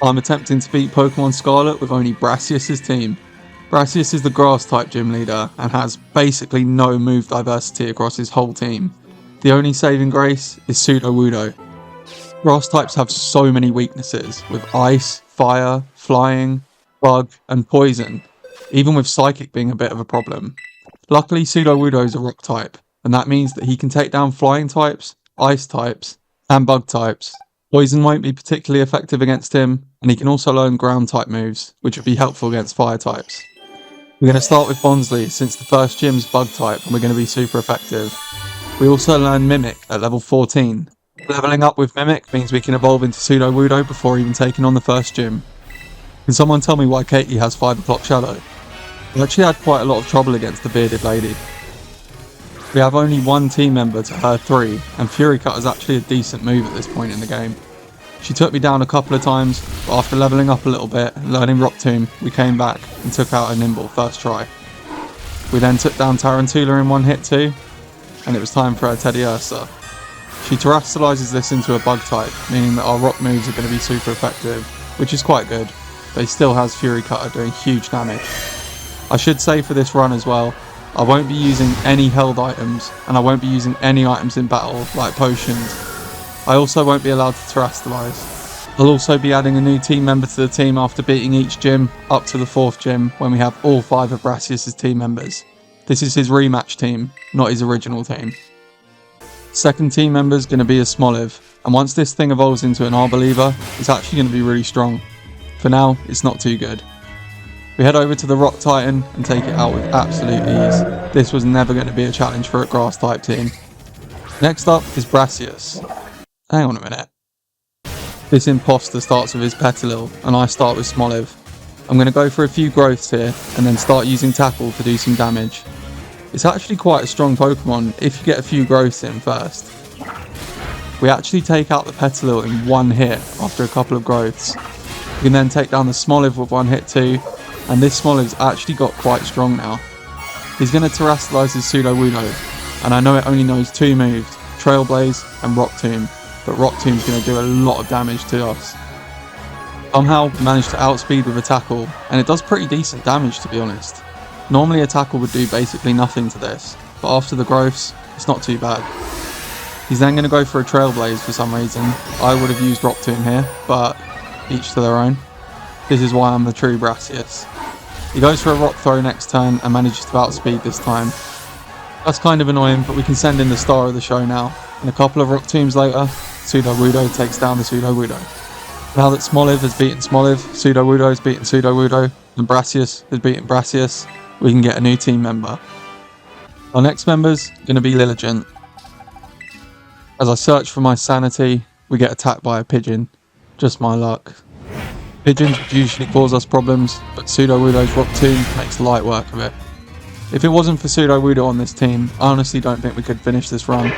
I'm attempting to beat Pokémon Scarlet with only Brassius' team. Brassius is the grass type gym leader and has basically no move diversity across his whole team. The only saving grace is Sudowoodo. Grass types have so many weaknesses, with ice, fire, flying, bug, and poison, even with psychic being a bit of a problem. Luckily Sudowoodo is a rock type, and that means that he can take down flying types, ice types, and bug types. Poison won't be particularly effective against him, and he can also learn ground type moves, which would be helpful against fire types. We're going to start with Bonsly, since the first gym's bug type and we're going to be super effective. We also learn Mimic at level 14. Leveling up with Mimic means we can evolve into Sudowoodo before even taking on the first gym. Can someone tell me why Katie has 5 o'clock shadow? We actually had quite a lot of trouble against the bearded lady. We have only one team member to her 3, and Fury Cut is actually a decent move at this point in the game. She took me down a couple of times, but after leveling up a little bit and learning Rock Tomb, we came back and took out a Nimble first try. We then took down Tarantula in one hit too, and it was time for her Teddiursa. She terrestrializes this into a bug type, meaning that our rock moves are going to be super effective, which is quite good, but he still has Fury Cutter doing huge damage. I should say for this run as well, I won't be using any held items, and I won't be using any items in battle, like potions. I also won't be allowed to terrestrialize. I'll also be adding a new team member to the team after beating each gym up to the 4th gym, when we have all 5 of Brassius' team members. This is his rematch team, not his original team. Second team member is going to be a Smoliv, and once this thing evolves into an Arboliva, it's actually going to be really strong. For now, it's not too good. We head over to the Rock Titan and take it out with absolute ease. This was never going to be a challenge for a grass type team. Next up is Brassius. Hang on a minute. This imposter starts with his Petilil and I start with Smoliv. I'm going to go for a few growths here and then start using Tackle to do some damage. It's actually quite a strong Pokemon if you get a few growths in first. We actually take out the Petilil in one hit after a couple of growths. We can then take down the Smoliv with one hit too, and this Smoliv's actually got quite strong now. He's going to terrestrialize his Sudowoodo, and I know it only knows 2 moves, Trail Blaze and Rock Tomb, but Rock Tomb's going to do a lot of damage to us. Somehow we managed to outspeed with a Tackle, and it does pretty decent damage to be honest. Normally a Tackle would do basically nothing to this, but after the growths, it's not too bad. He's then going to go for a Trail Blaze for some reason. I would have used Rock Tomb here, but each to their own. This is why I'm the true Brassius. He goes for a Rock Throw next turn and manages to outspeed this time. That's kind of annoying, but we can send in the star of the show now. And a couple of Rock Tombs later, Sudowoodo takes down the Sudowoodo. Now that Smoliv has beaten Smoliv, Sudowoodo has beaten Sudowoodo, and Brassius has beaten Brassius, we can get a new team member. Our next member's going to be Lilligant. As I search for my sanity, we get attacked by a pigeon. Just my luck. Pigeons usually cause us problems, but Sudowoodo's Rock Tomb makes light work of it. If it wasn't for Sudowoodo on this team, I honestly don't think we could finish this run.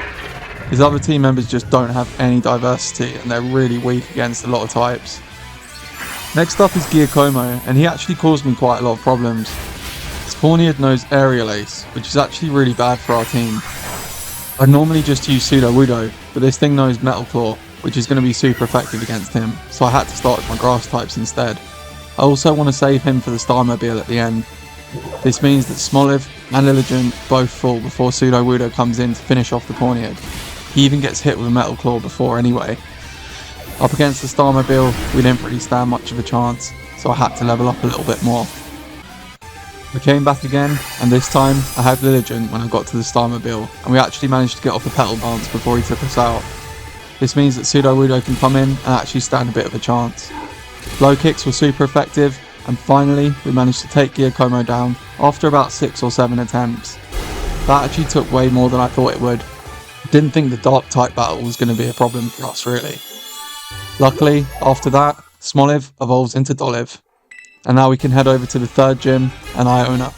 His other team members just don't have any diversity and they're really weak against a lot of types. Next up is Giacomo, and he actually caused me quite a lot of problems. His Pawniard knows Aerial Ace, which is actually really bad for our team. I'd normally just use Sudowoodo, but this thing knows Metal Claw, which is going to be super effective against him, so I had to start with my grass types instead. I also want to save him for the Starmobile at the end. This means that Smoliv and Lilligant both fall before Sudowoodo comes in to finish off the Pawniard. He even gets hit with a Metal Claw before anyway. Up against the Starmobile, we didn't really stand much of a chance, so I had to level up a little bit more. We came back again, and this time I had Lilligant when I got to the Starmobile, and we actually managed to get off the Petal Dance before he took us out. This means that Sudowoodo can come in and actually stand a bit of a chance. Low kicks were super effective, and finally we managed to take Giacomo down after about 6 or 7 attempts. That actually took way more than I thought it would. Didn't think the dark type battle was going to be a problem for us really. Luckily, after that, Smoliv evolves into Doliv. And now we can head over to the 3rd gym and Iona.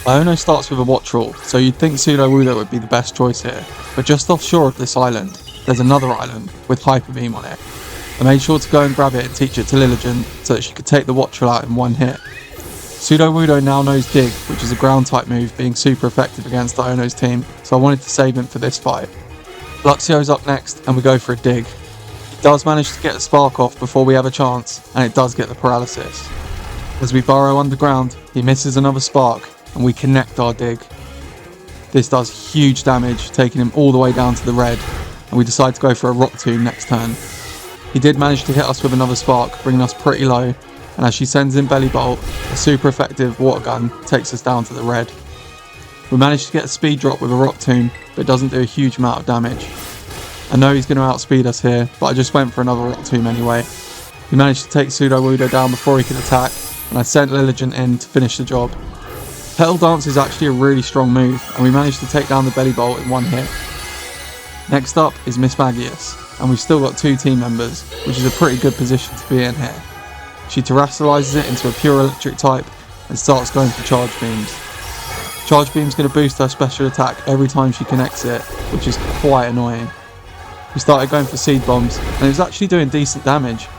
Iona starts with a Wattrel, so you'd think Sudowoodo would be the best choice here, but just offshore of this island, there's another island with Hyper Beam on it. I made sure to go and grab it and teach it to Lilligant so that she could take the Wattrel out in one hit. Sudowoodo now knows Dig, which is a ground type move being super effective against Iono's team, so I wanted to save him for this fight. Luxio's up next and we go for a Dig. He does manage to get a spark off before we have a chance, and it does get the paralysis. As we burrow underground, he misses another spark, and we connect our dig. This does huge damage, taking him all the way down to the red, and we decide to go for a rock tomb next turn. He did manage to hit us with another spark, bringing us pretty low, and as she sends in Belly Bolt, a super effective water gun takes us down to the red. We managed to get a speed drop with a rock tomb, but it doesn't do a huge amount of damage. I know he's going to outspeed us here, but I just went for another rock tomb anyway. We managed to take Sudowoodo down before he could attack, and I sent Lilligant in to finish the job. Petal Dance is actually a really strong move, and we managed to take down the Belly Bolt in one hit. Next up is Miss Magius, and we've still got 2 team members, which is a pretty good position to be in here. She terrestrializes it into a pure electric type and starts going for Charge Beams. Charge Beam's going to boost her special attack every time she connects it, which is quite annoying. We started going for Seed Bombs, and it was actually doing decent damage.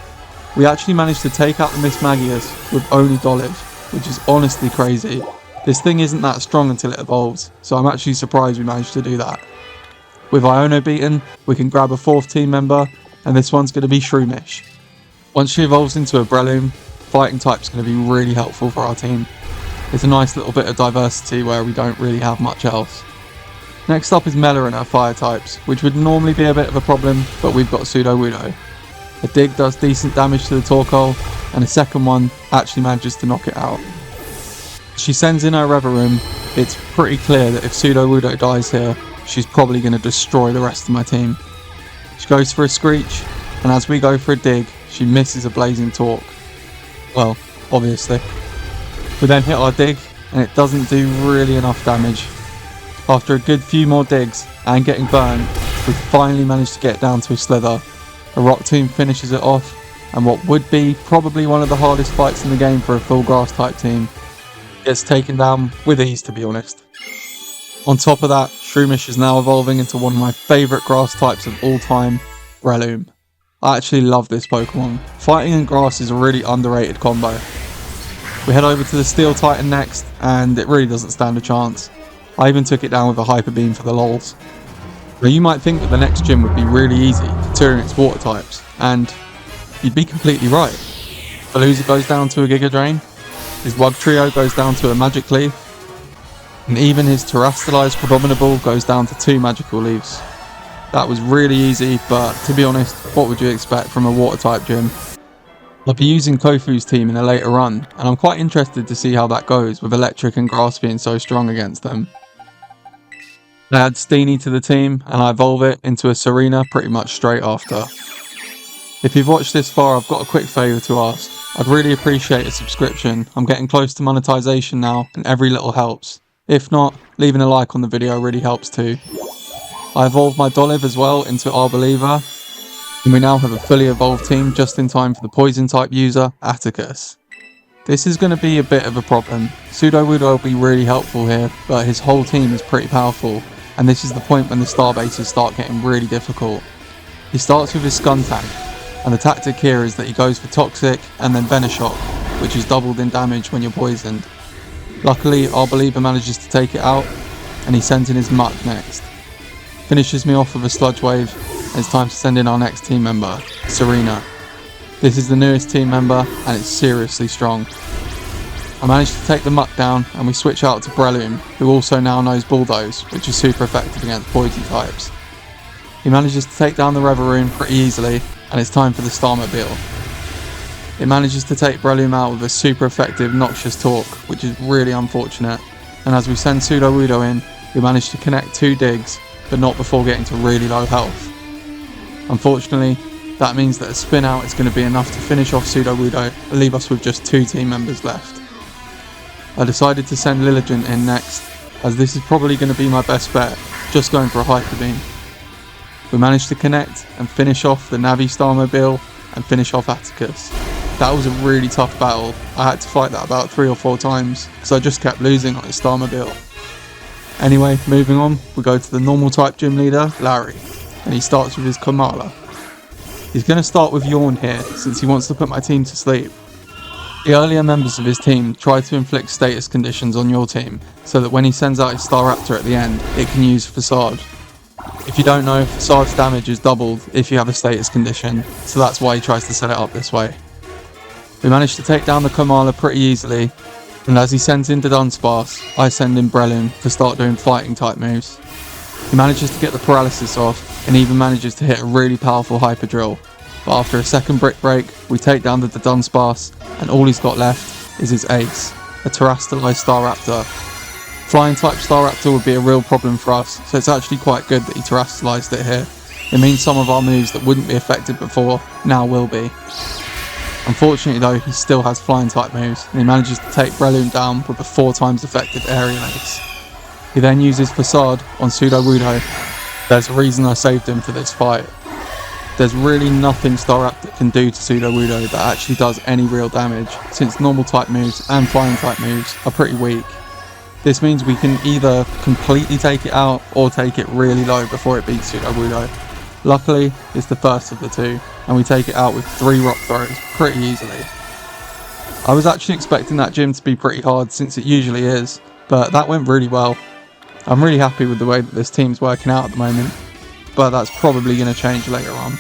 We actually managed to take out the Miss Magius with only Dolive, which is honestly crazy. This thing isn't that strong until it evolves, so I'm actually surprised we managed to do that. With Iono beaten, we can grab a 4th team member, and this one's going to be Shroomish. Once she evolves into a Breloom, fighting type's going to be really helpful for our team. It's a nice little bit of diversity where we don't really have much else. Next up is Mela and her fire types, which would normally be a bit of a problem, but we've got Sudowoodo. A dig does decent damage to the Torkoal, and a second one actually manages to knock it out. She sends in her Reverum. It's pretty clear that if Sudowoodo dies here, she's probably going to destroy the rest of my team. She goes for a Screech, and as we go for a dig, she misses a Blazing Torque. Well, obviously. We then hit our dig, and it doesn't do really enough damage. After a good few more digs and getting burned, we finally managed to get down to a Slither. A Rock Tomb finishes it off, and what would be probably one of the hardest fights in the game for a full grass type team gets taken down with ease, to be honest. On top of that, Shroomish is now evolving into one of my favourite grass types of all time, Breloom. I actually love this Pokemon. Fighting in grass is a really underrated combo. We head over to the Steel Titan next, and it really doesn't stand a chance. I even took it down with a Hyper Beam for the lols. Now you might think that the next gym would be really easy, considering its water types, and you'd be completely right. Veluza goes down to a Giga Drain, his Wugtrio goes down to a Magic Leaf, and even his terrestrialized Crabominable goes down to 2 Magical Leaves. That was really easy, but to be honest, what would you expect from a water type gym? I'll be using Kofu's team in a later run, and I'm quite interested to see how that goes with Electric and Grass being so strong against them. I add Steenie to the team, and I evolve it into a Serena pretty much straight after. If you've watched this far, I've got a quick favour to ask. I'd really appreciate a subscription. I'm getting close to monetization now, and every little helps. If not, leaving a like on the video really helps too. I evolved my Dolive as well into Arboliva, and we now have a fully evolved team just in time for the Poison type user, Atticus. This is going to be a bit of a problem. Sudowoodo will be really helpful here, but his whole team is pretty powerful, and this is the point when the star bases start getting really difficult. He starts with his Skuntank, and the tactic here is that he goes for Toxic and then Venoshock, which is doubled in damage when you're poisoned. Luckily, Arboliva manages to take it out, and he sends in his Muck next. Finishes me off with a Sludge Wave, and it's time to send in our next team member, Serena. This is the newest team member, and it's seriously strong. I managed to take the Muck down, and we switch out to Breloom, who also now knows Bulldoze, which is super effective against poison types. He manages to take down the Reverum pretty easily, and it's time for the Starmobile. It manages to take Breloom out with a super effective Noxious Torque, which is really unfortunate, and as we send Sudowoodo in, we manage to connect 2 digs, but not before getting to really low health. Unfortunately, that means that a spin out is going to be enough to finish off Sudowoodo and leave us with just 2 team members left. I decided to send Lilligant in next, as this is probably going to be my best bet, just going for a Hyper Beam. We managed to connect and finish off the Navi Starmobile and finish off Atticus. That was a really tough battle. I had to fight that about 3 or 4 times because I just kept losing on his Starmobile. Anyway, moving on, we go to the normal type gym leader, Larry, and he starts with his Kamala. He's going to start with Yawn here since he wants to put my team to sleep. The earlier members of his team try to inflict status conditions on your team so that when he sends out his Staraptor at the end, it can use Facade. If you don't know, Facade's damage is doubled if you have a status condition, so that's why he tries to set it up this way. We managed to take down the Komala pretty easily, and as he sends in the Dunsparce, I send in Breloom to start doing fighting type moves. He manages to get the paralysis off, and even manages to hit a really powerful Hyper Drill, but after a second Brick Break, we take down the Dunsparce, and all he's got left is his ace, a Terastallized Staraptor. Flying type Staraptor would be a real problem for us, so it's actually quite good that he Terastallized it here. It means some of our moves that wouldn't be effective before, now will be. Unfortunately though, he still has flying type moves, and he manages to take Breloom down with a 4 times effective aerial ace. He then uses Facade on Sudowoodo. There's a reason I saved him for this fight. There's really nothing Staraptor can do to Sudowoodo that actually does any real damage, since normal type moves and flying type moves are pretty weak. This means we can either completely take it out or take it really low before it beats Sudowoodo. Luckily, it's the first of the two, and we take it out with 3 rock throws pretty easily. I was actually expecting that gym to be pretty hard since it usually is, but that went really well. I'm really happy with the way that this team's working out at the moment, but that's probably going to change later on.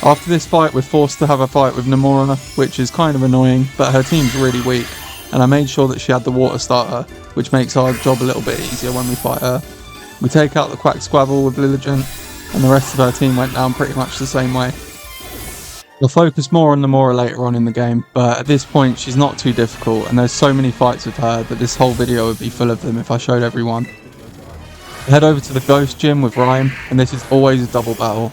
After this fight, we're forced to have a fight with Nomura, which is kind of annoying, but her team's really weak, and I made sure that she had the water starter, which makes our job a little bit easier when we fight her. We take out the Quack Squabble with Lilligant, and the rest of her team went down pretty much the same way. We'll focus more on Nomura later on in the game, but at this point she's not too difficult, and there's so many fights with her that this whole video would be full of them if I showed everyone. We head over to the Ghost Gym with Rhyme, and this is always a double battle.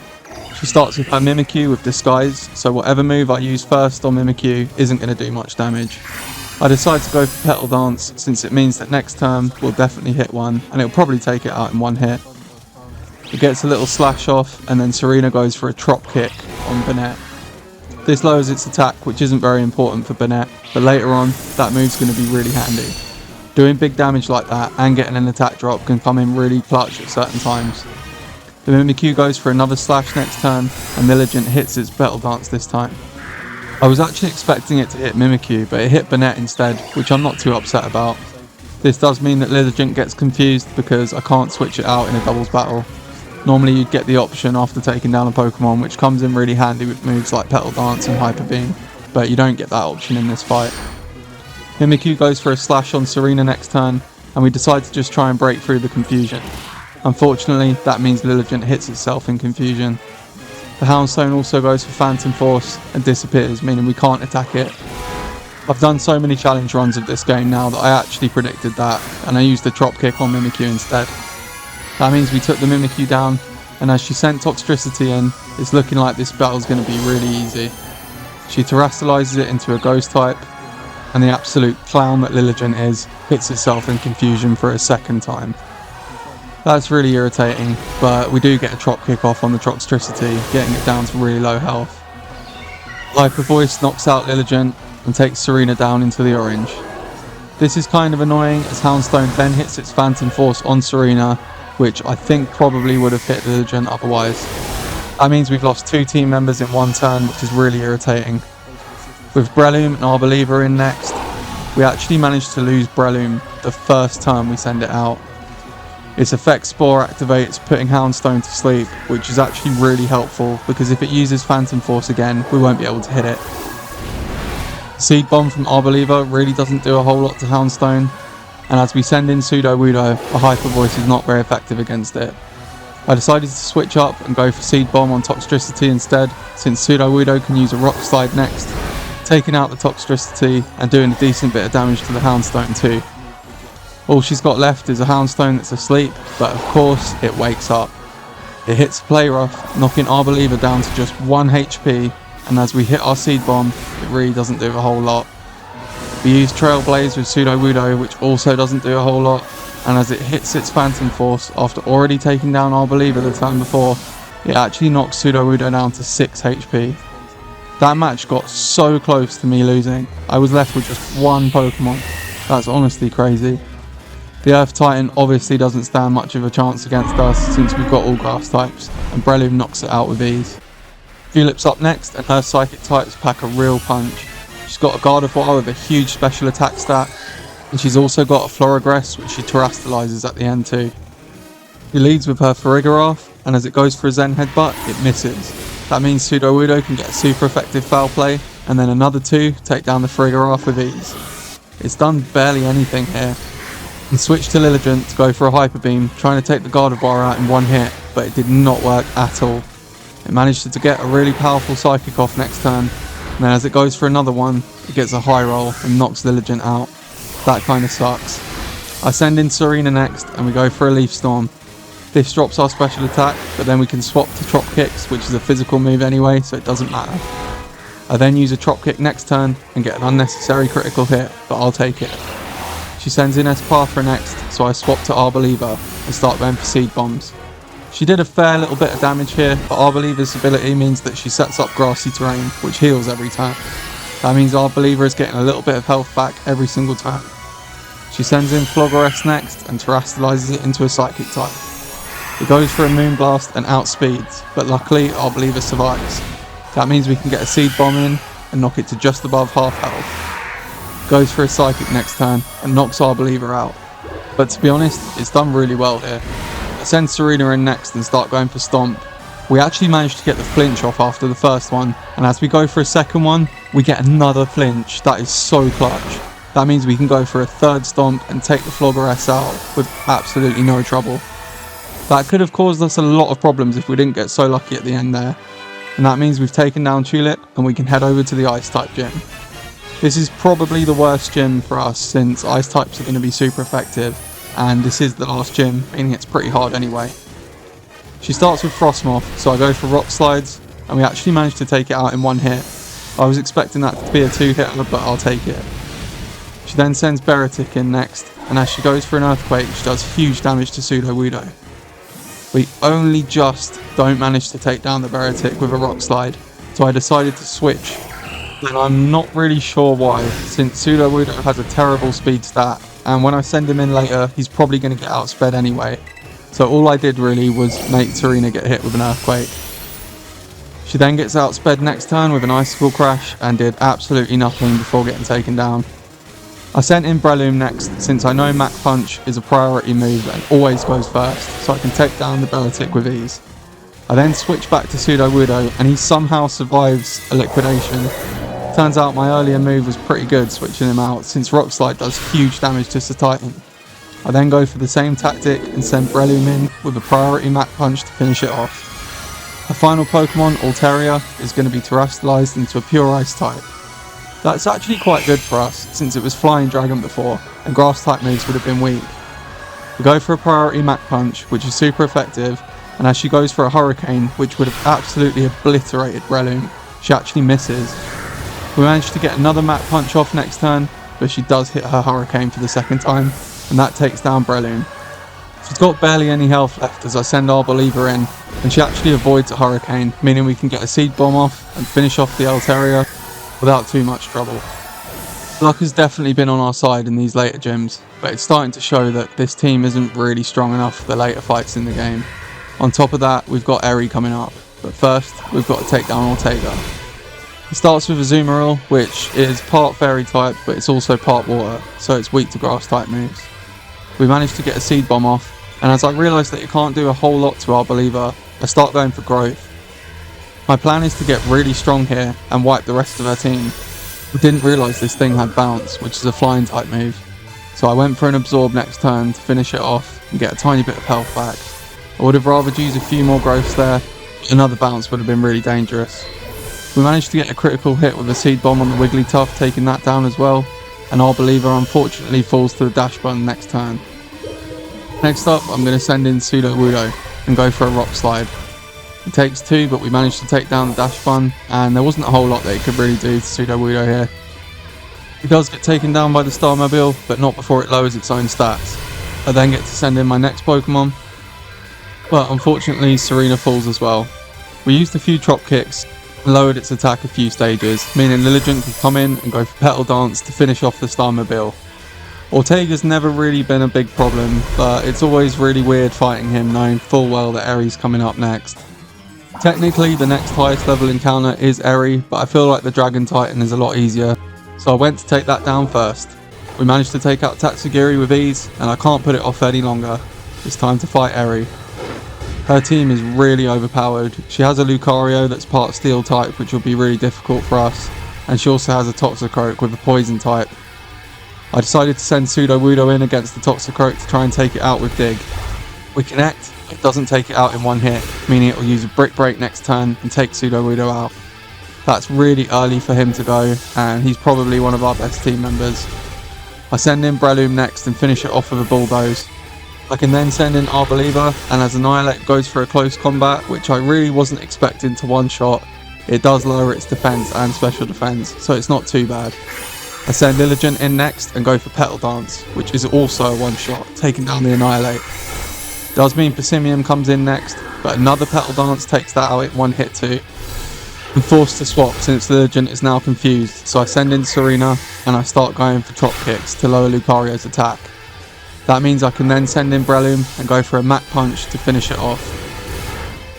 She starts with her Mimikyu with Disguise, so whatever move I use first on Mimikyu isn't going to do much damage. I decide to go for Petal Dance since it means that next turn we'll definitely hit one, and it'll probably take it out in one hit. It gets a little slash off, and then Serena goes for a Trop Kick on Banette. This lowers its attack, which isn't very important for Banette, but later on that move's going to be really handy. Doing big damage like that and getting an attack drop can come in really clutch at certain times. The Mimikyu goes for another slash next turn, and Lilligant hits its Petal Dance this time. I was actually expecting it to hit Mimikyu, but it hit Banette instead, which I'm not too upset about. This does mean that Lilligant gets confused because I can't switch it out in a doubles battle. Normally you'd get the option after taking down a Pokemon, which comes in really handy with moves like Petal Dance and Hyper Beam, but you don't get that option in this fight. Mimikyu goes for a slash on Serena next turn, and we decide to just try and break through the confusion. Unfortunately, that means Lilligant hits itself in confusion. The Houndstone also goes for Phantom Force and disappears, meaning we can't attack it. I've done so many challenge runs of this game now that I actually predicted that, and I used the Trop Kick on Mimikyu instead. That means we took the Mimikyu down, and as she sent Toxtricity in, it's looking like this battle's going to be really easy. She Terastallizes it into a Ghost type, and the absolute clown that Lilligant is, hits itself in confusion for a second time. That's really irritating, but we do get a Trop Kick off on the Toxtricity, getting it down to really low health. Hyper Voice knocks out Lilligant and takes Serena down into the orange. This is kind of annoying as Houndstone then hits its Phantom Force on Serena, which I think probably would have hit Lilligant otherwise. That means we've lost 2 team members in one turn, which is really irritating. With Breloom and Arboliva in next, we actually managed to lose Breloom the first time we send it out. Its Effect Spore activates, putting Houndstone to sleep, which is actually really helpful because if it uses Phantom Force again, we won't be able to hit it. Seed Bomb from Arboliva really doesn't do a whole lot to Houndstone, and as we send in Sudowoodo, a Hyper Voice is not very effective against it. I decided to switch up and go for Seed Bomb on Toxtricity instead, since Sudowoodo can use a Rock Slide next, taking out the Toxtricity and doing a decent bit of damage to the Houndstone too. All she's got left is a Houndstone that's asleep, but of course it wakes up. It hits Play Rough, knocking Arboliva down to just 1 HP, and as we hit our Seed Bomb, it really doesn't do a whole lot. We use Trailblaze with Sudowoodo, which also doesn't do a whole lot, and as it hits its Phantom Force after already taking down Arboliva the time before, it actually knocks Sudowoodo down to 6 HP. That match got so close to me losing. I was left with just 1 Pokemon. That's honestly crazy. The Earth Titan obviously doesn't stand much of a chance against us since we've got all grass types, and Breloom knocks it out with ease. Tulip's up next, and her Psychic types pack a real punch. She's got a Gardevoir with a huge special attack stat, and she's also got a Florigress which she Terastallizes at the end too. She leads with her Farigiraf, and as it goes for a Zen Headbutt, it misses. That means Sudowoodo can get a super effective foul play, and then another 2 take down the Farigiraf with ease. It's done barely anything here. And switched to Lilligant to go for a Hyper Beam, trying to take the Gardevoir out in one hit, but it did not work at all. It managed to get a really powerful Psychic off next turn, and then as it goes for another one, it gets a high roll and knocks Lilligant out. That kind of sucks. I send in Serena next, and we go for a Leaf Storm. This drops our special attack, but then we can swap to Trop Kicks, which is a physical move anyway, so it doesn't matter. I then use a Trop Kick next turn and get an unnecessary critical hit, but I'll take it. She sends in Esparthra next, so I swap to Arboliva and start going for Seed Bombs. She did a fair little bit of damage here, but Arboliva's ability means that she sets up grassy terrain, which heals every turn. That means Arboliva is getting a little bit of health back every single turn. She sends in Floggeress next and terastallizes it into a Psychic type. It goes for a Moonblast and outspeeds, but luckily Arboliva survives. That means we can get a Seed Bomb in and knock it to just above half health. Goes for a Psychic next turn and knocks Arboliva out. But to be honest, it's done really well here. I send Serena in next and start going for Stomp. We actually managed to get the flinch off after the first one, and as we go for a second one, we get another flinch. That is so clutch. That means we can go for a third Stomp and take the Floggeress out with absolutely no trouble. That could have caused us a lot of problems if we didn't get so lucky at the end there. And that means we've taken down Tulip and we can head over to the Ice type gym. This is probably the worst gym for us since Ice types are going to be super effective, and this is the last gym, meaning it's pretty hard anyway. She starts with Frostmoth, so I go for Rock Slides, and we actually managed to take it out in one hit. I was expecting that to be a 2-hitter, but I'll take it. She then sends Beratic in next, and as she goes for an Earthquake, she does huge damage to Sudowoodo. We only just don't manage to take down the Beratic with a Rock Slide, so I decided to switch. And I'm not really sure why, since Sudowoodo has a terrible speed stat, and when I send him in later, he's probably going to get outsped anyway. So all I did really was make Serena get hit with an Earthquake. She then gets outsped next turn with an Icicle Crash, and did absolutely nothing before getting taken down. I sent in Breloom next, since I know Mach Punch is a priority move and always goes first, so I can take down the Beratic with ease. I then switch back to Sudowoodo, and he somehow survives a Liquidation. Turns out my earlier move was pretty good switching him out, since Rock Slide does huge damage to Titan. I then go for the same tactic and send Breloom in with a priority Mach Punch to finish it off. Her final Pokemon, Altaria, is going to be terastallized into a pure Ice type. That's actually quite good for us, since it was Flying Dragon before, and Grass type moves would have been weak. We go for a priority Mach Punch, which is super effective, and as she goes for a Hurricane, which would have absolutely obliterated Breloom, she actually misses. We manage to get another Mach Punch off next turn, but she does hit her Hurricane for the second time, and that takes down Breloom. She's got barely any health left as I send Arboliva in, and she actually avoids a Hurricane, meaning we can get a Seed Bomb off and finish off the Altaria without too much trouble. Luck has definitely been on our side in these later gyms, but it's starting to show that this team isn't really strong enough for the later fights in the game. On top of that, we've got Eri coming up, but first, we've got to take down Ortega. It starts with Azumarill, which is part Fairy type, but it's also part Water, so it's weak to Grass type moves. We managed to get a Seed Bomb off, and as I realise that it can't do a whole lot to Arboliva, I start going for Growth. My plan is to get really strong here and wipe the rest of her team. I didn't realise this thing had Bounce, which is a Flying type move, so I went for an Absorb next turn to finish it off and get a tiny bit of health back. I would have rather used a few more Growths there, but another Bounce would have been really dangerous. We managed to get a critical hit with a Seed Bomb on the Wigglytuff, taking that down as well, and Arboliva unfortunately falls to the dash button next turn. Next up, I'm going to send in Sudowoodo and go for a Rock Slide. It takes 2, but we managed to take down the dash bun, and there wasn't a whole lot that it could really do to Sudowoodo here. It does get taken down by the Starmobile, but not before it lowers its own stats. I then get to send in my next Pokemon, but unfortunately Serena falls as well. We used a few Trop Kicks and lowered its attack a few stages, meaning Lilligant could come in and go for Petal Dance to finish off the Starmobile. Ortega's never really been a big problem, but it's always really weird fighting him knowing full well that Eri's coming up next. Technically, the next highest level encounter is Eri, but I feel like the Dragon Titan is a lot easier, so I went to take that down first. We managed to take out Tatsugiri with ease, and I can't put it off any longer. it's time to fight Eri. Her team is really overpowered. She has a Lucario that's part Steel type, which will be really difficult for us, and she also has a Toxicroak with a Poison type. I decided to send Sudowoodo in against the Toxicroak to try and take it out with Dig. We connect, it doesn't take it out in one hit, meaning it will use a Brick Break next turn and take Sudowoodo out. That's really early for him to go, and he's probably one of our best team members. I send in Breloom next and finish it off with a Bulldoze. I can then send in Arboliva, and as Annihilate goes for a close combat, which I really wasn't expecting to one-shot, it does lower its defense and special defense, so it's not too bad. I send Lilligant in next and go for Petal Dance, which is also a one-shot, taking down the Annihilate. Does mean Passimium comes in next, but another Petal Dance takes that out in one hit too. I'm forced to swap since Lilligant is now confused, so I send in Serena and I start going for Trop Kicks to lower Lucario's attack. That means I can then send in Breloom and go for a Mach Punch to finish it off.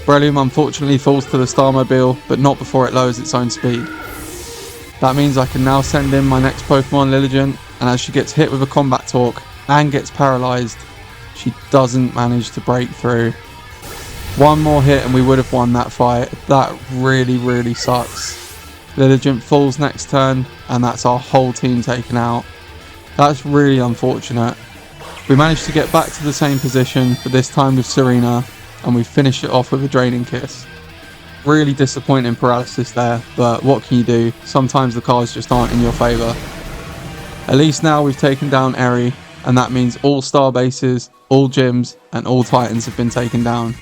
Breloom unfortunately falls to the Starmobile, but not before it lowers its own speed. That means I can now send in my next Pokemon, Lilligant, and as she gets hit with a Combat Talk and gets paralysed, she doesn't manage to break through. One more hit and we would have won that fight. That really sucks. Lilligant falls next turn, and that's our whole team taken out. That's really unfortunate. We managed to get back to the same position, but this time with Serena, and we finished it off with a Draining Kiss. Really disappointing paralysis there, but what can you do? Sometimes the cards just aren't in your favour. At least now we've taken down Eri, and that means all star bases, all gyms, and all titans have been taken down.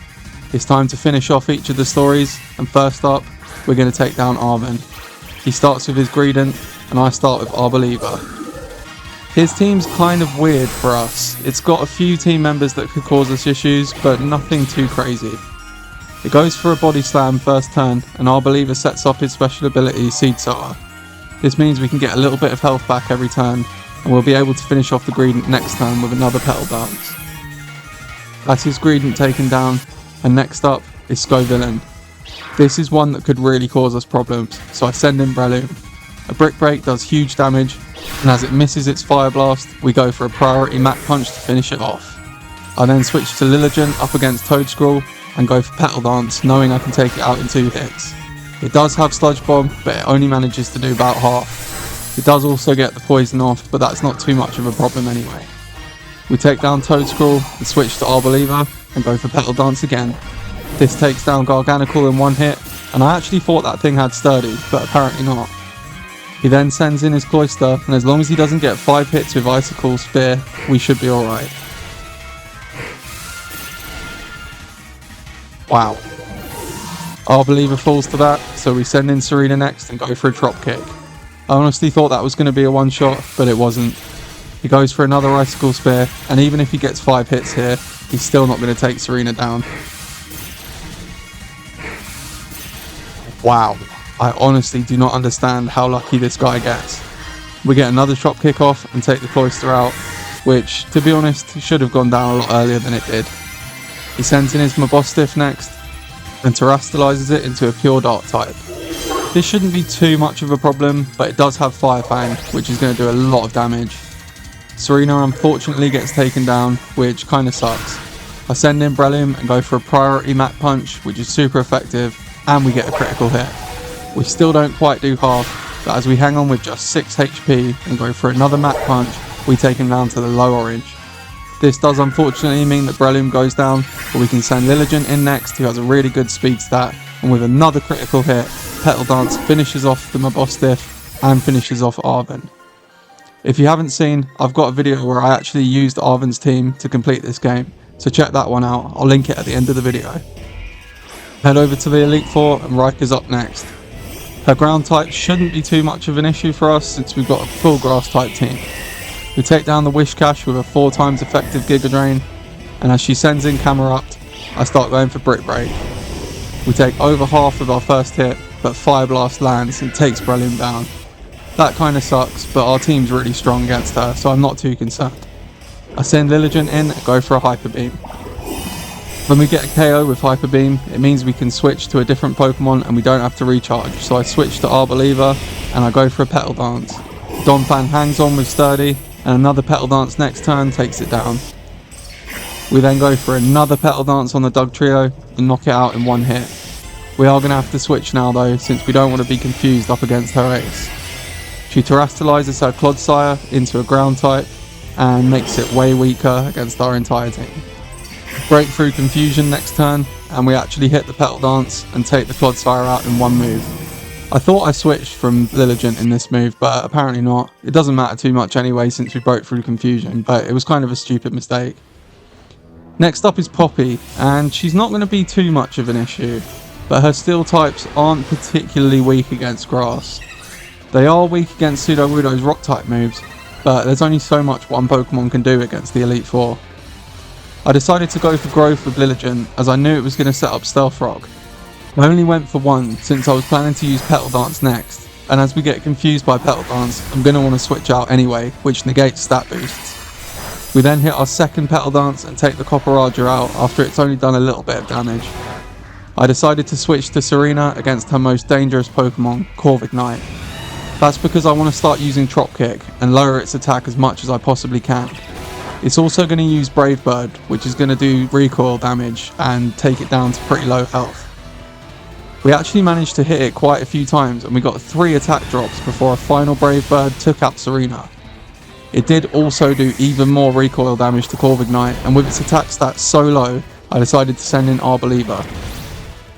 It's time to finish off each of the stories, and first up, we're going to take down Arven. He starts with his Greedent, and I start with Arboliva. His team's kind of weird for us. It's got a few team members that could cause us issues, but nothing too crazy. It goes for a Body Slam first turn, and Arboliva sets off his special ability, Seed Sower. This means we can get a little bit of health back every turn, and we'll be able to finish off the Greedent next turn with another Petal Dance. That's his Greedent taken down, and next up is Scovillain. This is one that could really cause us problems, so I send in Breloom. A Brick Break does huge damage, and as it misses its Fire Blast, we go for a priority Mach Punch to finish it off. I then switch to Lilligant up against Toadscruel, and go for Petal Dance, knowing I can take it out in 2 hits. It does have Sludge Bomb, but it only manages to do about half. It does also get the poison off, but that's not too much of a problem anyway. We take down Toadscruel and switch to Arboliva and go for Petal Dance again. This takes down Garganical in 1 hit, and I actually thought that thing had Sturdy, but apparently not. He then sends in his Cloyster, and as long as he doesn't get 5 hits with Icicle Spear, we should be alright. Wow. Arboliva falls to that, so we send in Serena next and go for a Trop Kick. I honestly thought that was going to be a one-shot, but it wasn't. He goes for another Icicle Spear, and even if he gets 5 hits here, he's still not going to take Serena down. Wow. I honestly do not understand how lucky this guy gets. We get another Trop Kick off and take the Cloyster out, which, to be honest, should have gone down a lot earlier than it did. He sends in his Mabostiff next, and terastallizes it into a pure Dark type. This shouldn't be too much of a problem, but it does have Fire Fang, which is going to do a lot of damage. Serena unfortunately gets taken down, which kinda sucks. I send in Breloom and go for a priority Mach Punch, which is super effective, and we get a critical hit. We still don't quite do half, but as we hang on with just 6 HP and go for another Mach Punch, we take him down to the low orange. This does unfortunately mean that Breloom goes down, but we can send Lilligant in next, who has a really good speed stat, and with another critical hit, Petal Dance finishes off the Mabostiff and finishes off Arven. If you haven't seen, I've got a video where I actually used Arven's team to complete this game, so check that one out, I'll link it at the end of the video. Head over to the Elite Four and Rika's up next. Her ground type shouldn't be too much of an issue for us since we've got a full grass type team. We take down the Wishcash with a 4 times effective Giga Drain, and as she sends in Camerupt, I start going for Brick Break. We take over half of our first hit, but Fire Blast lands and takes Breloom down. That kinda sucks, but our team's really strong against her, so I'm not too concerned. I send Lilligant in and go for a Hyper Beam. When we get a KO with Hyper Beam, it means we can switch to a different Pokemon and we don't have to recharge, so I switch to Arboliva and I go for a Petal Dance. Donphan hangs on with Sturdy, and another Petal Dance next turn takes it down. We then go for another Petal Dance on the Dugtrio and knock it out in one hit. We are going to have to switch now though, since we don't want to be confused up against her ace. She terrestrializes her Clodsire into a ground type and makes it way weaker against our entire team. Breakthrough Confusion next turn, and we actually hit the Petal Dance and take the Clodsire out in one move. I thought I switched from Lilligant in this move, but apparently not. It doesn't matter too much anyway since we broke through Confusion, but it was kind of a stupid mistake. Next up is Poppy, and she's not going to be too much of an issue, but her steel types aren't particularly weak against grass. They are weak against Sudowoodo's rock type moves, but there's only so much one Pokemon can do against the Elite Four. I decided to go for Growth with Lilligant as I knew it was going to set up Stealth Rock. I only went for one since I was planning to use Petal Dance next, and as we get confused by Petal Dance, I'm going to want to switch out anyway, which negates stat boosts. We then hit our second Petal Dance and take the Copperajah out after it's only done a little bit of damage. I decided to switch to Serena against her most dangerous Pokemon, Corviknight. That's because I want to start using Trop Kick and lower its attack as much as I possibly can. It's also going to use Brave Bird, which is going to do recoil damage and take it down to pretty low health. We actually managed to hit it quite a few times and we got 3 attack drops before a final Brave Bird took out Serena. It did also do even more recoil damage to Corviknight, and with its attack stats so low, I decided to send in Arboliva.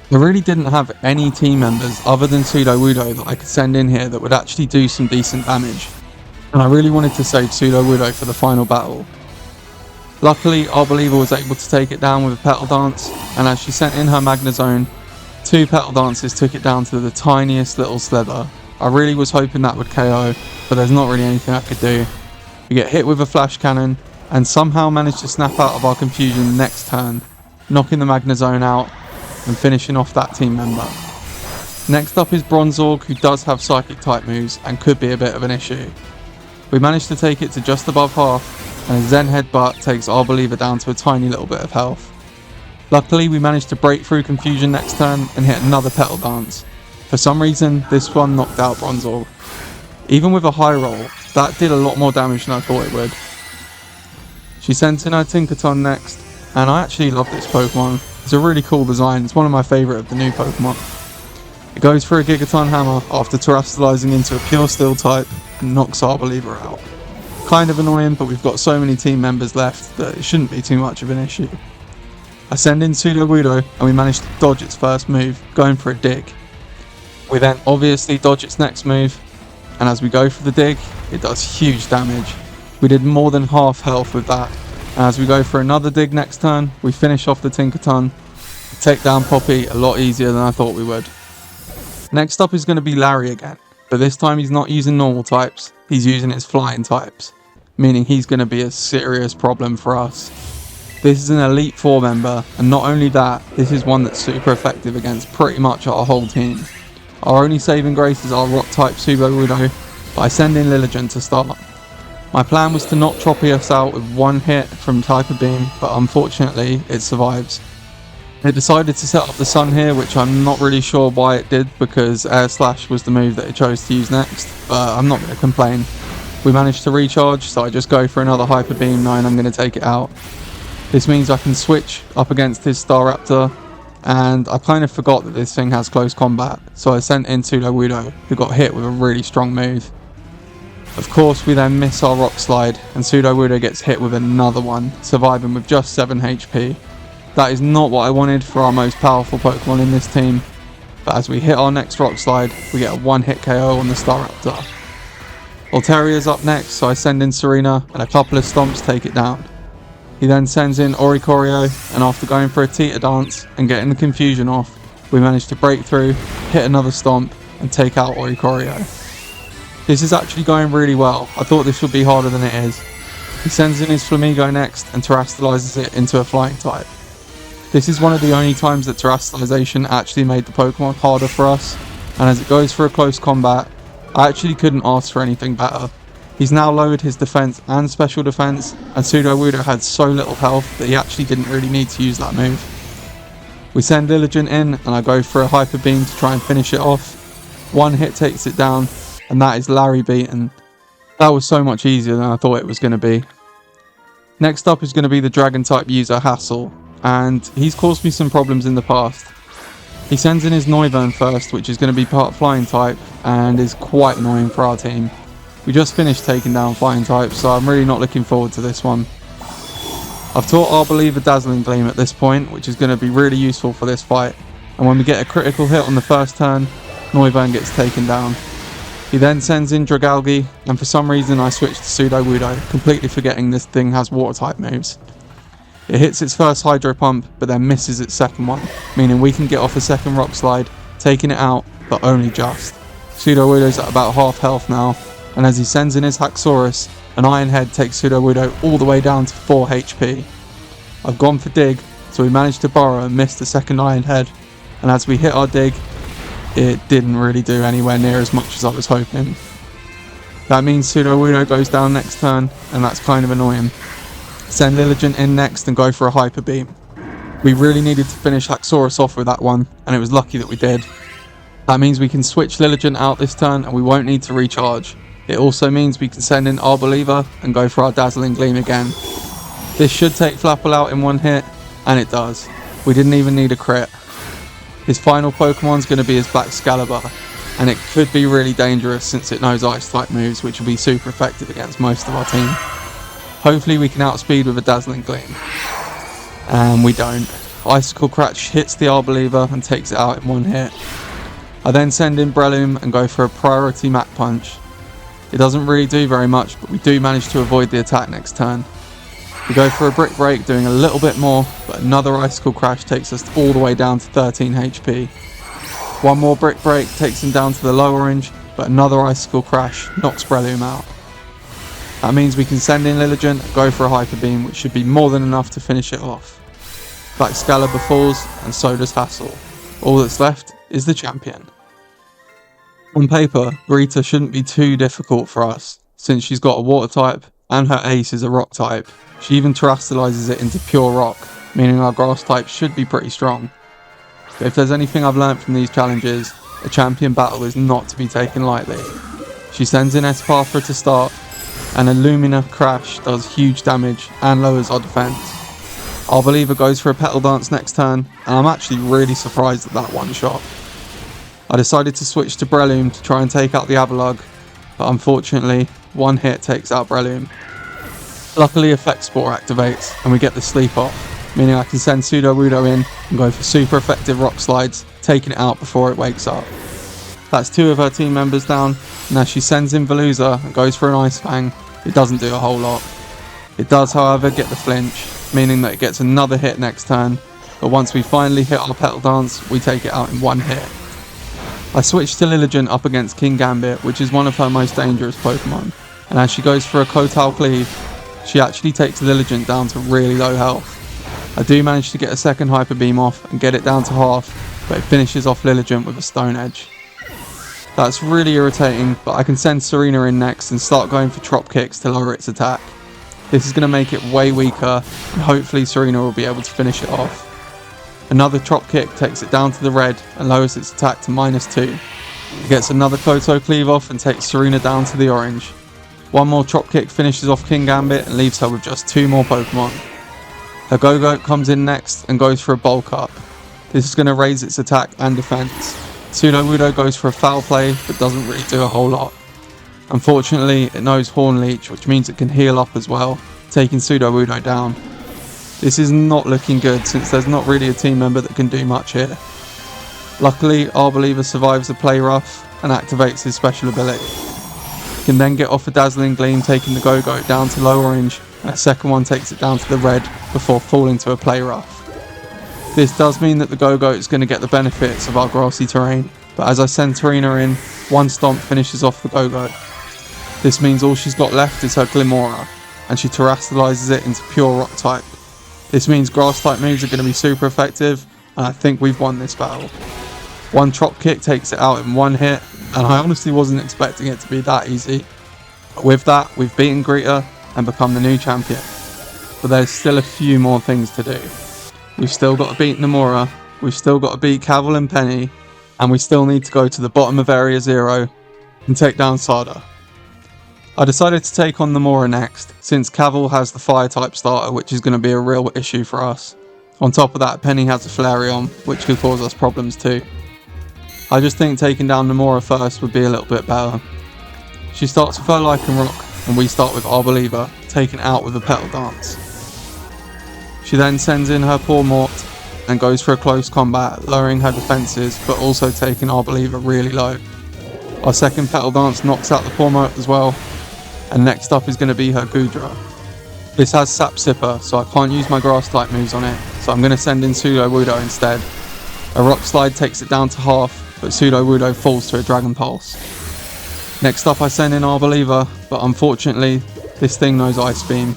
I really didn't have any team members other than Sudowoodo that I could send in here that would actually do some decent damage, and I really wanted to save Sudowoodo for the final battle. Luckily, Arboliva was able to take it down with a Petal Dance, and as she sent in her Magnezone, 2 Petal Dances took it down to the tiniest little slither. I really was hoping that would KO, but there's not really anything I could do. We get hit with a Flash Cannon, and somehow manage to snap out of our confusion next turn, knocking the Magnezone out and finishing off that team member. Next up is Bronzorg, who does have Psychic type moves and could be a bit of an issue. We managed to take it to just above half, and a Zen Headbutt takes Arboliva down to a tiny little bit of health. Luckily, we managed to break through Confusion next turn and hit another Petal Dance. For some reason, this one knocked out Bronzorg. Even with a high roll, that did a lot more damage than I thought it would. She sent in her Tinkaton next, and I actually love this Pokemon. It's a really cool design, it's one of my favourite of the new Pokemon. It goes for a Gigaton Hammer after terrestrializing into a pure Steel type and knocks Arboliva out. Kind of annoying, but we've got so many team members left that it shouldn't be too much of an issue. I send in Sudowoodo and we manage to dodge its first move, going for a dig. We then obviously dodge its next move, and as we go for the dig, it does huge damage. We did more than half health with that, and as we go for another dig next turn, we finish off the Tinkaton, take down Poppy a lot easier than I thought we would. Next up is going to be Larry again, but this time he's not using normal types, he's using his flying types, meaning he's going to be a serious problem for us. This is an Elite Four member, and not only that, this is one that's super effective against pretty much our whole team. Our only saving grace is our rock type Sudowoodo, but I send in Lilligant to start. My plan was to knock Tropius out with one hit from Type of Beam, but unfortunately it survives. It decided to set up the Sun here, which I'm not really sure why it did, because Air Slash was the move that it chose to use next, but I'm not going to complain. We managed to recharge, so I just go for another Hyper Beam knowing I'm going to take it out. This means I can switch up against his Staraptor, and I kind of forgot that this thing has close combat, so I sent in Sudowoodo, who got hit with a really strong move. Of course, we then miss our Rock Slide, and Sudowoodo gets hit with another one, surviving with just 7 HP. That is not what I wanted for our most powerful Pokemon in this team, but as we hit our next Rock Slide, we get a one-hit KO on the Staraptor. Alteria's up next, so I send in Serena, and a couple of stomps take it down. He then sends in Oricorio, and after going for a Teeter Dance and getting the confusion off, we manage to break through, hit another stomp, and take out Oricorio. This is actually going really well. I thought this would be harder than it is. He sends in his Flamigo next and terrestrializes it into a flying type. This is one of the only times that terrestrialization actually made the Pokemon harder for us, and as it goes for a close combat, I actually couldn't ask for anything better. He's now lowered his defense and special defense, and Sudowoodo had so little health that he actually didn't really need to use that move. We send Lilligant in, and I go for a Hyper Beam to try and finish it off. One hit takes it down, and that is Larry beaten. That was so much easier than I thought it was going to be. Next up is going to be the dragon type user Hassel, and he's caused me some problems in the past. He sends in his Noivern first, which is going to be part flying type and is quite annoying for our team. We just finished taking down flying types, so I'm really not looking forward to this one. I've taught our believer Dazzling Gleam at this point, which is going to be really useful for this fight, and when we get a critical hit on the first turn, Noivern gets taken down. He then sends in Dragalge, and for some reason I switched to Sudowoodo, completely forgetting this thing has water type moves. It hits its first Hydro Pump, but then misses its second one, meaning we can get off a second Rock Slide, taking it out, but only just. Sudowoodo's at about half health now, and as he sends in his Haxorus, an Iron Head takes Sudowoodo all the way down to 4 HP. I've gone for Dig, so we managed to burrow and miss the second Iron Head, and as we hit our Dig, it didn't really do anywhere near as much as I was hoping. That means Sudowoodo goes down next turn, and that's kind of annoying. Send Lilligant in next and go for a Hyper Beam. We really needed to finish Haxorus off with that one, and it was lucky that we did. That means we can switch Lilligant out this turn and we won't need to recharge. It also means we can send in our Believer and go for our Dazzling Gleam again. This should take Flapple out in one hit, and it does. We didn't even need a crit. His final Pokemon's going to be his Black Scalibur, and it could be really dangerous since it knows Ice type moves, which will be super effective against most of our team. Hopefully we can outspeed with a Dazzling Gleam. And we don't. Icicle Cratch hits the Arbeliever and takes it out in one hit. I then send in Breloom and go for a priority Mach Punch. It doesn't really do very much, but we do manage to avoid the attack next turn. We go for a Brick Break, doing a little bit more, but another Icicle Crash takes us all the way down to 13 HP. One more Brick Break takes him down to the low orange, but another Icicle Crash knocks Breloom out. That means we can send in Lilligant and go for a Hyper Beam, which should be more than enough to finish it off. Black Scalibur falls, and so does Hassel. All that's left is the champion. On paper, Rita shouldn't be too difficult for us, since she's got a water type, and her ace is a rock type. She even terastallizes it into pure rock, meaning our grass type should be pretty strong. But if there's anything I've learnt from these challenges, a champion battle is not to be taken lightly. She sends in Espatra to start, and a Lumina Crash does huge damage and lowers our defense. Our Believer goes for a Petal Dance next turn, and I'm actually really surprised at that one shot. I decided to switch to Breloom to try and take out the Avalugg, but unfortunately, one hit takes out Breloom. Luckily, Effect Spore activates, and we get the sleep off, meaning I can send Sudowoodo in and go for super effective Rock Slides, taking it out before it wakes up. That's 2 of her team members down, and as she sends in Veluza and goes for an Ice Fang, it doesn't do a whole lot. It does, however, get the flinch, meaning that it gets another hit next turn, but once we finally hit our Petal Dance, we take it out in one hit. I switched to Lilligant up against King Gambit, which is one of her most dangerous Pokemon, and as she goes for a Kotal Cleave, she actually takes Lilligant down to really low health. I do manage to get a second Hyper Beam off and get it down to half, but it finishes off Lilligant with a Stone Edge. That's really irritating, but I can send Serena in next and start going for Trop Kicks to lower its attack. This is going to make it way weaker, and hopefully Serena will be able to finish it off. Another Trop Kick takes it down to the red and lowers its attack to -2. It gets another Koto Cleave off and takes Serena down to the orange. One more Trop Kick finishes off King Gambit and leaves her with just 2 more Pokemon. Her Go-Goat comes in next and goes for a Bulk Up. This is going to raise its attack and defense. Sudowoodo goes for a Foul Play, but doesn't really do a whole lot. Unfortunately, it knows Horn Leech, which means it can heal up as well, taking Sudowoodo down. This is not looking good, since there's not really a team member that can do much here. Luckily, our Believer survives the Play Rough and activates his special ability. He can then get off a Dazzling Gleam, taking the Go-Goat down to low orange, and a second one takes it down to the red before falling to a Play Rough. This does mean that the Go-Goat is going to get the benefits of our grassy terrain, but as I send Serena in, one Stomp finishes off the Go-Goat. This means all she's got left is her Glimmora, and she terastallizes it into pure rock type. This means grass type moves are going to be super effective, and I think we've won this battle. One Trop Kick takes it out in one hit, and I honestly wasn't expecting it to be that easy. But with that, we've beaten Greta and become the new champion. But there's still a few more things to do. We've still got to beat Nomura, we've still got to beat Cavil and Penny, and we still need to go to the bottom of Area 0 and take down Sada. I decided to take on Namora next, since Cavill has the fire type starter, which is going to be a real issue for us. On top of that, Penny has a Flareon, which could cause us problems too. I just think taking down Namora first would be a little bit better. She starts with her Lycan Rock, and we start with Arboliva, taken out with a Petal Dance. She then sends in her poor Mort and goes for a close combat, lowering her defences but also taking Arboliva really low. Our second Petal Dance knocks out the poor Mort as well, and next up is going to be her Goodra. This has Sap Sipper, so I can't use my grass type moves on it, so I'm going to send in Sudowoodo instead. A Rock Slide takes it down to half, but Sudowoodo falls to a Dragon Pulse. Next up I send in Arboliva, but unfortunately this thing knows Ice Beam.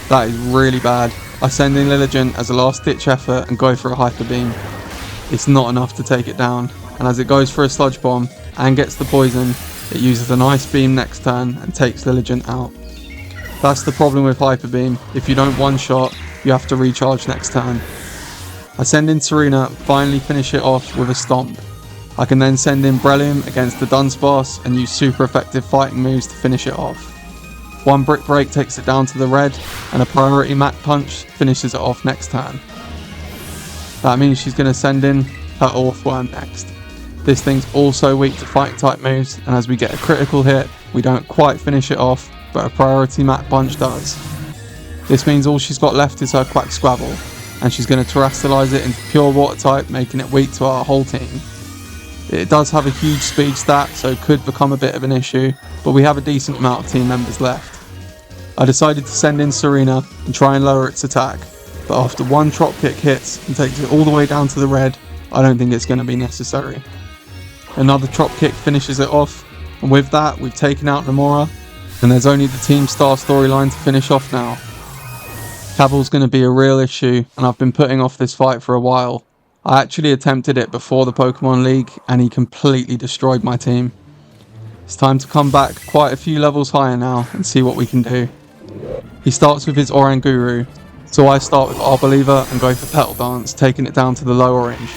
That is really bad. I send in Lilligant as a last ditch effort and go for a Hyper Beam. It's not enough to take it down, and as it goes for a Sludge Bomb and gets the poison, it uses an Ice Beam next turn and takes Lilligant out. That's the problem with Hyper Beam. If you don't one-shot, you have to recharge next turn. I send in Serena, finally finish it off with a Stomp. I can then send in Breloom against the Dunsparce and use super effective fighting moves to finish it off. One Brick Break takes it down to the red, and a Priority Mach Punch finishes it off next turn. That means she's going to send in her Orthworm next. This thing's also weak to fighting type moves, and as we get a critical hit, we don't quite finish it off, but a Priority Mach Punch does. This means all she's got left is her Quack Squabble, and she's going to Terastallize it into pure water type, making it weak to our whole team. It does have a huge speed stat, so it could become a bit of an issue, but we have a decent amount of team members left. I decided to send in Serena and try and lower its attack, but after one Trop Kick hits and takes it all the way down to the red, I don't think it's going to be necessary. Another Trop Kick finishes it off, and with that we've taken out Namora, and there's only the Team Star storyline to finish off now. Cavill's going to be a real issue, and I've been putting off this fight for a while. I actually attempted it before the Pokemon League, and he completely destroyed my team. It's time to come back quite a few levels higher now and see what we can do. He starts with his Oranguru, so I start with Arboliva and go for Petal Dance, taking it down to the low orange.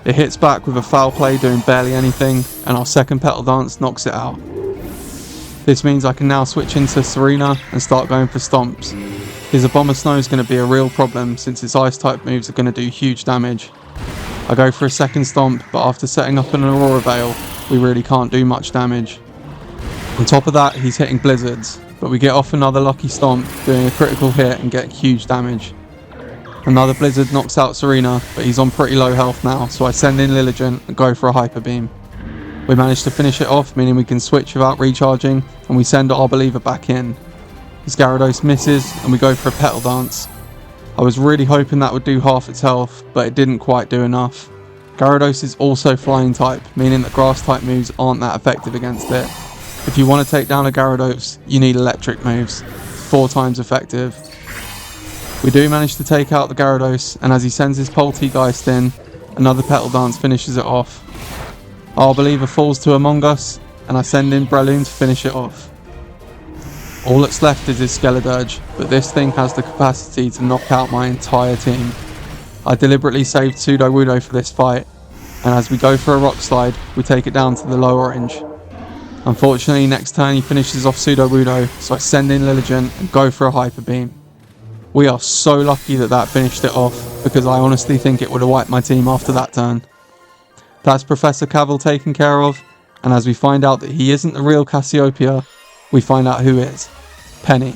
It hits back with a Foul Play doing barely anything, and our second Petal Dance knocks it out. This means I can now switch into Serena and start going for Stomps. His Abomasnow is going to be a real problem since his Ice type moves are going to do huge damage. I go for a second Stomp, but after setting up an Aurora Veil, we really can't do much damage. On top of that, he's hitting Blizzards, but we get off another lucky Stomp, doing a critical hit and get huge damage. Another Blizzard knocks out Serena, but he's on pretty low health now, so I send in Lilligant and go for a Hyper Beam. We manage to finish it off, meaning we can switch without recharging, and we send Arboliva back in. His Gyarados misses, and we go for a Petal Dance. I was really hoping that would do half its health, but it didn't quite do enough. Gyarados is also Flying type, meaning that Grass type moves aren't that effective against it. If you want to take down a Gyarados, you need Electric moves, 4 times effective. We do manage to take out the Gyarados, and as he sends his Poltegeist in, another Petal Dance finishes it off. Arboliva falls to Among Us, and I send in Breloom to finish it off. All that's left is his Skeledirge, but this thing has the capacity to knock out my entire team. I deliberately saved Sudowoodo for this fight, and as we go for a Rock Slide, we take it down to the low orange. Unfortunately, next turn he finishes off Sudowoodo, so I send in Lilligant and go for a Hyper Beam. We are so lucky that that finished it off, because I honestly think it would have wiped my team after that turn. That's Professor Cavill taken care of, and as we find out that he isn't the real Cassiopeia, we find out who is. Penny.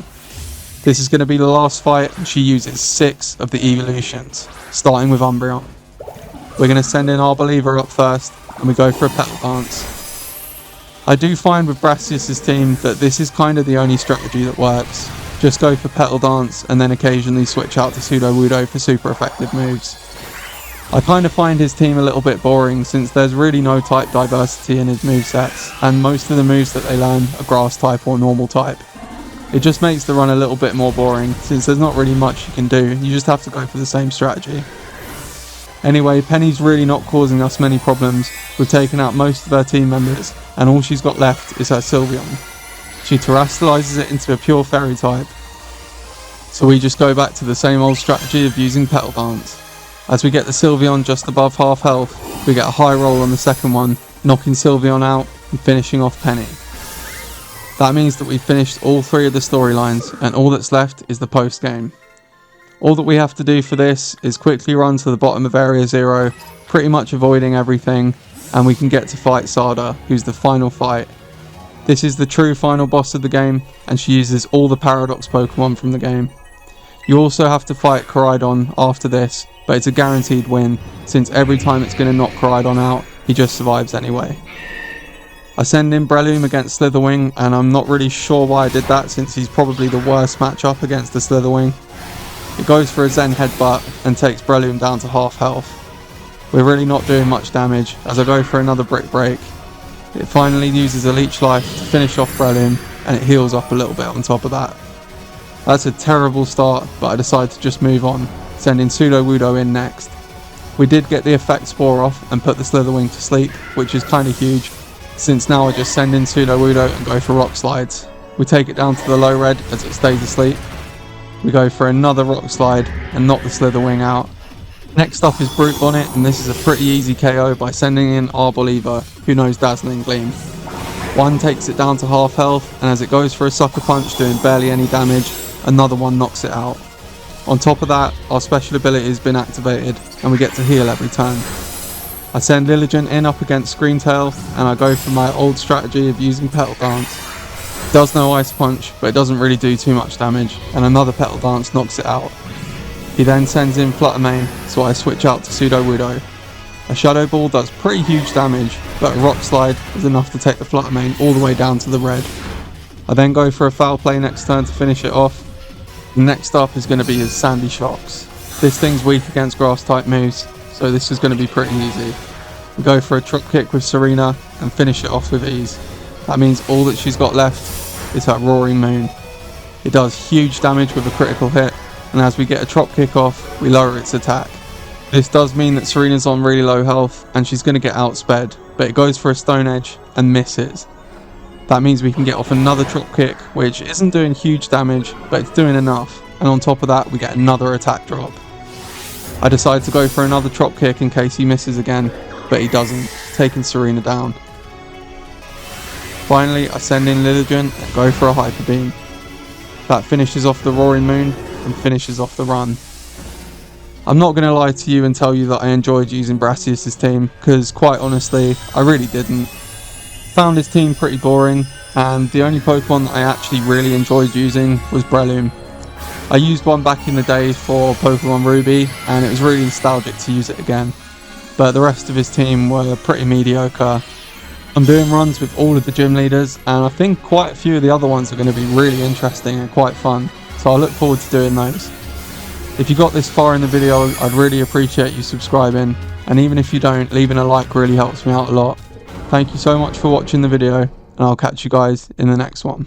This is going to be the last fight, and she uses 6 of the evolutions, starting with Umbreon. We're going to send in Arboliva up first, and we go for a Petal Dance. I do find with Brassius' team that this is kind of the only strategy that works. Just go for Petal Dance, and then occasionally switch out to Sudowoodo for super effective moves. I kind of find his team a little bit boring since there's really no type diversity in his movesets, and most of the moves that they learn are Grass type or Normal type. It just makes the run a little bit more boring since there's not really much you can do, you just have to go for the same strategy. Anyway, Penny's really not causing us many problems. We've taken out most of her team members, and all she's got left is her Sylveon. She Terastallizes it into a pure Fairy type. So we just go back to the same old strategy of using Petal Dance. As we get the Sylveon just above half health, we get a high roll on the second one, knocking Sylveon out and finishing off Penny. That means that we've finished all 3 of the storylines, and all that's left is the post game. All that we have to do for this is quickly run to the bottom of Area 0, pretty much avoiding everything, and we can get to fight Sada, who's the final fight. This is the true final boss of the game, and she uses all the Paradox Pokemon from the game. You also have to fight Koraidon after this, but it's a guaranteed win, since every time it's going to knock Koraidon out, he just survives anyway. I send in Breloom against Slitherwing, and I'm not really sure why I did that, since he's probably the worst matchup against the Slitherwing. It goes for a Zen Headbutt and takes Breloom down to half health. We're really not doing much damage as I go for another Brick Break. It finally uses a Leech Life to finish off Breloom, and it heals up a little bit on top of that. That's a terrible start, but I decide to just move on, sending Sudowoodo in next. We did get the Effect Spore off and put the Slitherwing to sleep, which is kind of huge, since now I just send in Sudowoodo and go for Rock Slides. We take it down to the low red as it stays asleep. We go for another Rock Slide and knock the Slitherwing out. Next up is Brute Bonnet, and this is a pretty easy KO by sending in Arboliva, who knows Dazzling Gleam. One takes it down to half health, and as it goes for a Sucker Punch doing barely any damage, another one knocks it out. On top of that, our special ability has been activated, and we get to heal every turn. I send Lilligant in up against Screamtail, and I go for my old strategy of using Petal Dance. It does no Ice Punch, but it doesn't really do too much damage, and another Petal Dance knocks it out. He then sends in Flutter Mane, so I switch out to Sudowoodo. A Shadow Ball does pretty huge damage, but a Rock Slide is enough to take the Flutter Mane all the way down to the red. I then go for a Foul Play next turn to finish it off. Next up is going to be his Sandy Shocks. This thing's weak against Grass type moves, so this is going to be pretty easy. We go for a Drop Kick with Serena and finish it off with ease. That means all that she's got left is her Roaring Moon. It does huge damage with a critical hit, and as we get a Trop Kick off, we lower its attack. This does mean that Serena's on really low health and she's going to get outsped, but it goes for a Stone Edge and misses. That means we can get off another Trop Kick, which isn't doing huge damage, but it's doing enough, and on top of that we get another attack drop. I decide to go for another Trop Kick in case he misses again, but he doesn't, taking Serena down. Finally, I send in Lilligant and go for a Hyper Beam. That finishes off the Roaring Moon and finishes off the run. I'm not going to lie to you and tell you that I enjoyed using Brassius' team, because quite honestly, I really didn't. Found his team pretty boring, and the only Pokemon that I actually really enjoyed using was Breloom. I used one back in the day for Pokemon Ruby, and it was really nostalgic to use it again, but the rest of his team were pretty mediocre. I'm doing runs with all of the gym leaders, and I think quite a few of the other ones are going to be really interesting and quite fun, so I look forward to doing those. If you got this far in the video, I'd really appreciate you subscribing, and even if you don't, leaving a like really helps me out a lot. Thank you so much for watching the video, and I'll catch you guys in the next one.